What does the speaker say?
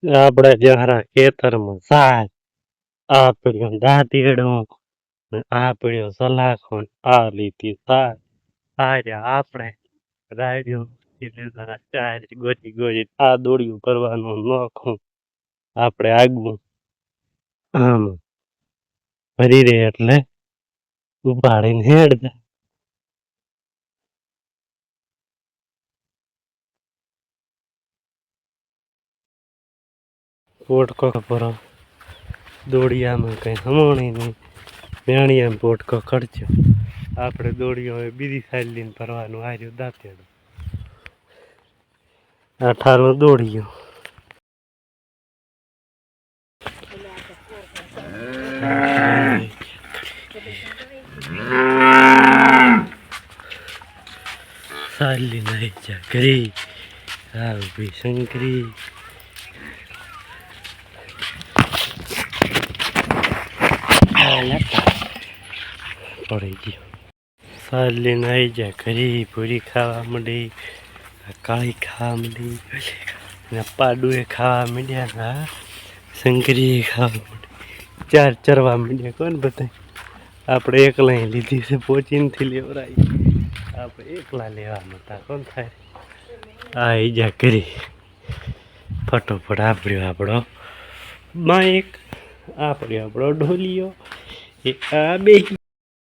આપણે જરા ખેતરમાં સાર આ પડ્યો દાંતીડો ને આ પડ્યો સલાખો ને આ લીધી સાર આ રહ્યા આપણે રાડ્યો એટલે ચાર ગોતી ગોતી આ દોડ્યું કરવાનું નોખું આપણે આગવું આમ ભરી રે એટલે ઉપાડીને હેડ પોટકો ભરો દોડિયામાં કઈ હમણી નહીં મેણિયામાં પોટકો ખર્ચો આપણે દોડીઓ હવે બીજી સાઈડ લઈને ભરવાનું આર્યું દાંતેડું 18 દોડીઓ સાલી નહીં જા કરી આવી શંકરી પડી ગયો સાલી નહીં જા કરી પૂરી ખાવા માંડી કાળી ખાવા માંડી ને પાડુએ ખાવા માંડ્યા હા શંકરી ખાવા માંડી ચાર ચરવા માંડ્યા કોણ બતાય આપણે એકલા લીધી છે પોચીનથી લેવરાઈ આપણે એકલા લેવા નતા કોણ થાય આ ઈજા કરી ફટોફટ આપણો માઇક આપણો ઢોલિયો એ આ બે